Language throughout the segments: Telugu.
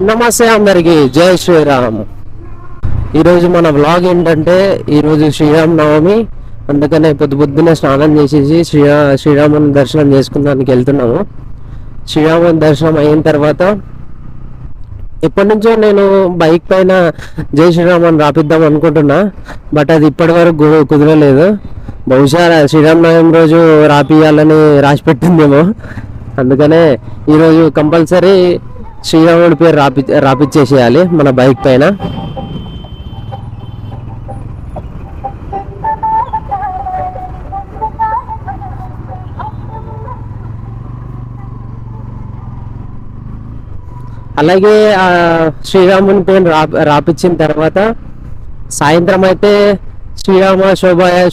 నమస్తే అందరికి, జై శ్రీరామ్. ఈరోజు మన వ్లాగ్ ఏంటంటే, ఈరోజు శ్రీరామ్ నవమి. అందుకనే పొద్దున్నే స్నానం చేసేసి శ్రీరాముని దర్శనం చేసుకున్నానికి వెళ్తున్నాము. శ్రీరాముని దర్శనం అయిన తర్వాత ఎప్పటి నుంచో నేను బైక్ పైన జై శ్రీరామ్ అని రాపిద్దాం అనుకుంటున్నా. బట్ అది ఇప్పటి వరకు కుదరలేదు. బహుశా శ్రీరామ్ నవమి రోజు రాపియాలని రాసి పెట్టిందేమో. అందుకనే ఈరోజు కంపల్సరీ శ్రీరాముడి పేరు రాపిచ్చేసేయాలి మన బైక్ పైన. అలాగే శ్రీరాముని పేరు రాపిచ్చిన తర్వాత సాయంత్రం అయితే శ్రీరామ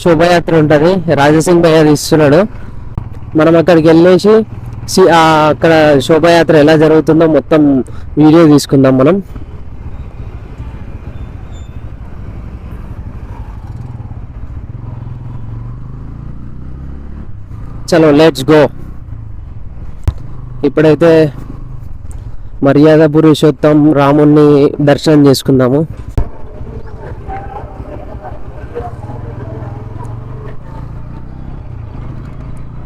శోభాయాత్ర ఉంటుంది. రాజసింగ్ భయ్య తీస్తున్నాడు. మనం అక్కడికి వెళ్ళేసి అక్కడ శోభాయాత్ర ఎలా జరుగుతుందో మొత్తం వీడియో తీసుకుందాం మనం. చలో లెట్స్ గో. ఇప్పుడైతే మర్యాద పురుషోత్తం రాముణ్ణి దర్శనం చేసుకుందాము.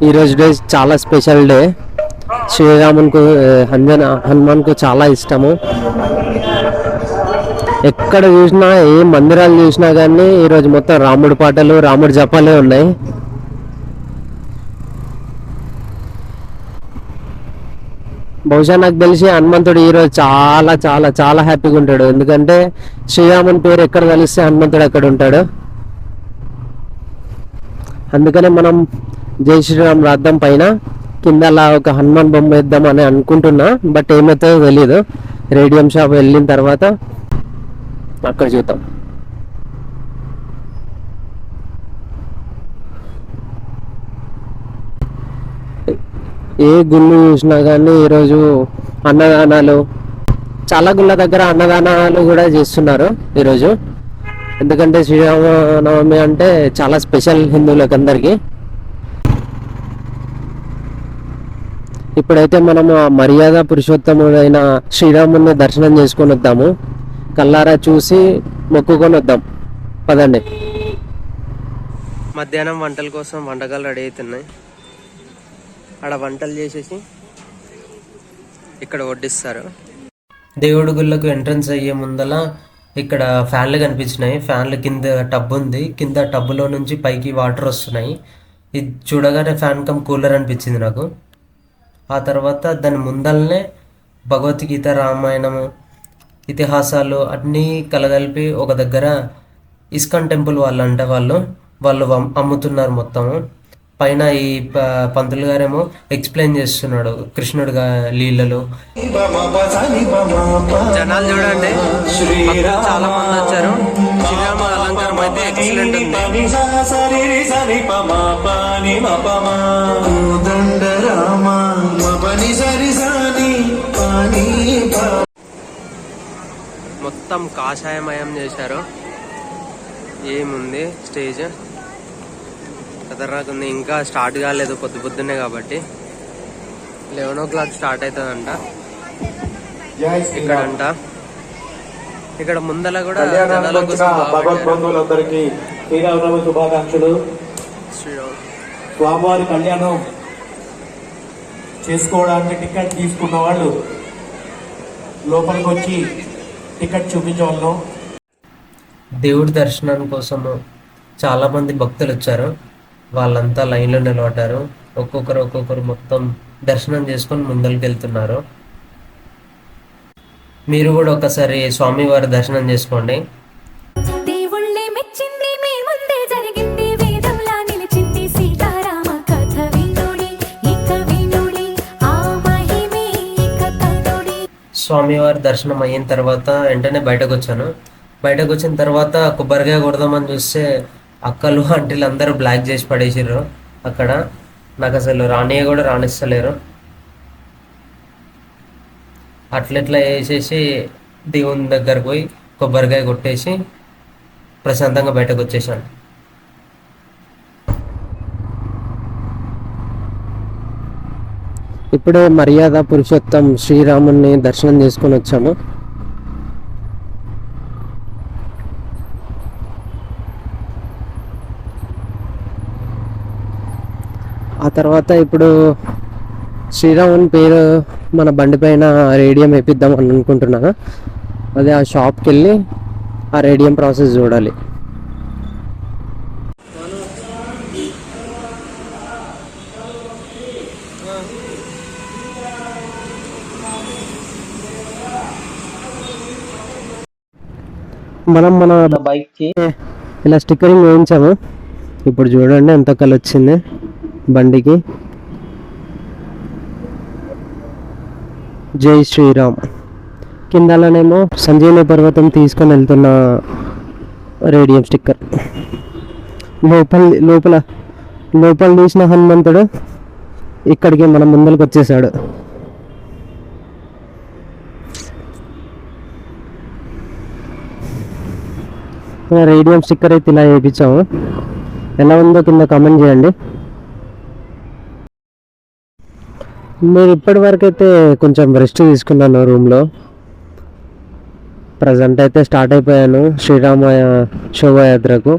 ఈరోజు డే చాలా స్పెషల్ డే. శ్రీరామునికి హనుమాన్కు చాలా ఇష్టము. ఎక్కడ చూసినా ఏ మందిరాలు చూసినా కానీ ఈరోజు మొత్తం రాముడి పాటలు, రాముడి జపాలే ఉన్నాయి. బహుశా నాకు తెలిసి హనుమంతుడు ఈరోజు చాలా చాలా చాలా హ్యాపీగా ఉంటాడు. ఎందుకంటే శ్రీరాముని పేరు ఎక్కడ కలిస్తే హనుమంతుడు అక్కడ ఉంటాడు. అందుకనే మనం జై శ్రీరామ్ రాద్దాం పైన, కింద అలా ఒక హనుమాన్ బొమ్మ వేద్దాం అని అనుకుంటున్నా. బట్ ఏమవుతుందో తెలీదు. రేడియం షాప్ వెళ్ళిన తర్వాత అక్కడ చూద్దాం. ఏ గుళ్ళు చూసినా కానీ ఈరోజు అన్నదానాలు, చాలా గుళ్ళ దగ్గర అన్నదానాలు కూడా చేస్తున్నారు ఈరోజు. ఎందుకంటే శ్రీరామనవమి అంటే చాలా స్పెషల్ హిందువులకు అందరికీ. ఇప్పుడైతే మనము ఆ మర్యాద పురుషోత్తముడైన శ్రీరాముని దర్శనం చేసుకొని వద్దాము. కల్లారా చూసి మొక్కుకొని వద్దాం. పదండి. మధ్యాహ్నం వంటల కోసం వంటకాలు రెడీ అవుతున్నాయి. ఆడ వంటలు చేసేసి ఇక్కడ వడ్డిస్తారు. దేవుడి గుళ్ళకు ఎంట్రన్స్ అయ్యే ముందల ఇక్కడ ఫ్యాన్లు కనిపించినాయి. ఫ్యాన్లు కింద టబ్ ఉంది. కింద టబ్బులో నుంచి పైకి వాటర్ వస్తున్నాయి. ఇది చూడగానే ఫ్యాన్ కమ్ కూలర్ అనిపించింది నాకు. ఆ తర్వాత దాని ముందలనే భగవద్గీత, రామాయణము, ఇతిహాసాలు అన్నీ కలగలిపి ఒక దగ్గర ఇస్కాన్ టెంపుల్ వాళ్ళు అంటే వాళ్ళు అమ్ముతున్నారు మొత్తము. పైన ఈ పంతులు గారేమో ఎక్స్ప్లెయిన్ చేస్తున్నాడు కృష్ణుడు లీలలు. జనాలు చూడండి, చాలా మంది వచ్చారు. శ్రీరామ అలంకారం అయితే ఎక్సలెంట్ ఉంది. మొత్తం కాషాయమయం చేశారు. ఏముంది స్టేజ్ ఖతర్నాక్ ఉంది. ఇంకా స్టార్ట్ కాలేదు, పొద్దున్నే కాబట్టి. 11 o'clock స్టార్ట్ అవుతుందంట ఇక్కడంట. ఇక్కడ ముందల కూడా భగవద్బంధువులందరికీ శ్రీరామనవమి శుభాకాంక్షలు. స్వామివారి కళ్యాణం చేసుకోవడానికి టికెట్ తీసుకున్న వాళ్ళు లోపలికి వచ్చి టికెట్ చూపించవలను. దేవుడి దర్శనం కోసము చాలా మంది భక్తులు వచ్చారు. వాళ్ళంతా లైన్లో నిలబడ్డారు. ఒక్కొక్కరు మొత్తం దర్శనం చేసుకొని ముందరికి వెళ్తున్నారు. మీరు కూడా ఒకసారి స్వామివారి దర్శనం చేసుకోండి. స్వామివారి దర్శనం అయిన తర్వాత వెంటనే బయటకు వచ్చాను. బయటకు వచ్చిన తర్వాత కొబ్బరికాయ కొడదామని చూస్తే అక్కలు ఆంటీలు అందరూ బ్లాక్ చేసి పడేసారు అక్కడ. నాకు అసలు కూడా రాణిస్తలేరు. అట్లెట్లా వేసేసి దేవుని దగ్గరకు పోయి కొబ్బరికాయ కొట్టేసి ప్రశాంతంగా బయటకు వచ్చేసాను. ఇప్పుడే మర్యాద పురుషోత్తం శ్రీరాముని దర్శనం చేసుకొని వచ్చాము. ఆ తర్వాత ఇప్పుడు శ్రీరాముని పేరు మన బండి పైన రేడియం వేపిద్దాం అని అనుకుంటున్నాను. అదే ఆ షాప్కి వెళ్ళి ఆ రేడియం ప్రాసెస్ చూడాలి. మనం మన బైక్కి ఇలా స్టిక్కరింగ్ వేయించాము. ఇప్పుడు చూడండి ఎంత కలర్ వచ్చింది బండికి. జై శ్రీరామ్. కిందలోనేమో సంజీవని పర్వతం తీసుకొని వెళ్తున్న రేడియం స్టిక్కర్. లోపల తీసిన హనుమంతుడు ఇక్కడికి మన ముందరికి వచ్చేసాడు. రేడియం స్టిక్కర్ అయితే ఇలా వేయించాము. ఎలా ఉందో కింద కామెంట్ చేయండి. నేను ఇప్పటి వరకు అయితే కొంచెం రెస్ట్ తీసుకున్నాను రూమ్లో. ప్రజెంట్ అయితే స్టార్ట్ అయిపోయాను శ్రీరామ శోభాయాత్రకు.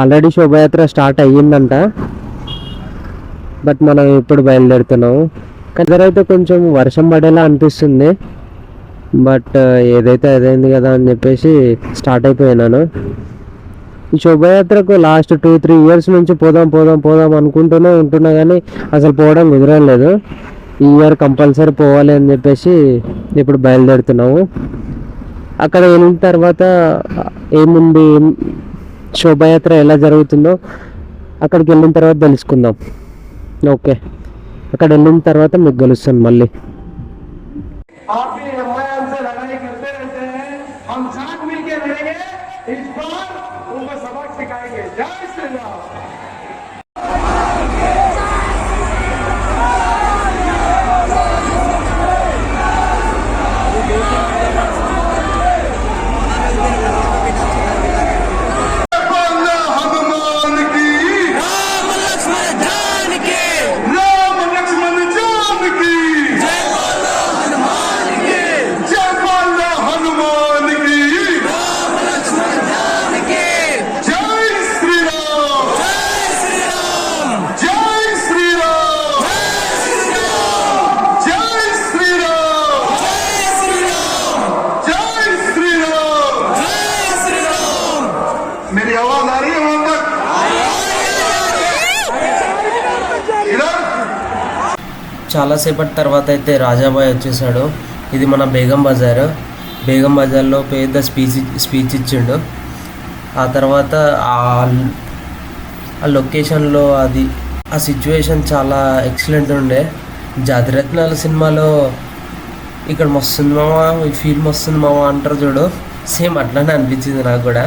ఆల్రెడీ శోభాయాత్ర స్టార్ట్ అయ్యిందంట, బట్ మనం ఇప్పుడు బయలుదేరుతున్నాము. అయితే కొంచెం వర్షం పడేలా అనిపిస్తుంది, బట్ ఏదైతే అదైంది కదా అని చెప్పేసి స్టార్ట్ అయిపోయినాను. ఈ శోభాయాత్రకు లాస్ట్ 2-3 ఇయర్స్ నుంచి పోదాం అనుకుంటూనే ఉంటున్నా, కానీ అసలు పోవడం కుదరలేదు. ఈ ఇయర్ కంపల్సరీ పోవాలి అని చెప్పేసి ఇప్పుడు బయలుదేరుతున్నాము. అక్కడ వెళ్ళిన తర్వాత ఏముంది, శోభాయాత్ర ఎలా జరుగుతుందో అక్కడికి వెళ్ళిన తర్వాత తెలుసుకుందాం. ఓకే, అక్కడ వెళ్ళిన తర్వాత మీకు కలుస్తాను మళ్ళీ. చాలాసేపటి తర్వాత అయితే రాజాబాయ్ వచ్చేసాడు. ఇది మన బేగం బజార్లో పెద్ద స్పీచ్ ఇచ్చిండు. ఆ తర్వాత ఆ లొకేషన్లో ఆ సిచ్యువేషన్ చాలా ఎక్సలెంట్ ఉండే. జాతిరత్నాల సినిమాలో ఇక్కడ మస్తుంది మామ, ఈ ఫీల్ మస్తుంది మామ అంటారు చూడు, సేమ్ అట్లానే అనిపించింది నాకు కూడా.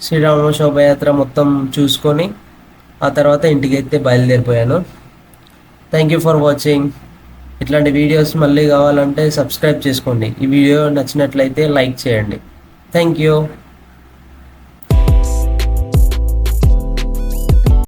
శ్రీరామ శోభయాత్ర మొత్తం చూసుకొని ఆ తర్వాత ఇంటికి అయితే బయలుదేరిపోయాను. Thank you for watching. ఇట్లాంటి వీడియోస్ మళ్ళీ కావాలంటే సబ్స్క్రైబ్ చేసుకోండి. ఈ వీడియో నచ్చినట్లయితే లైక్ చేయండి. Thank you.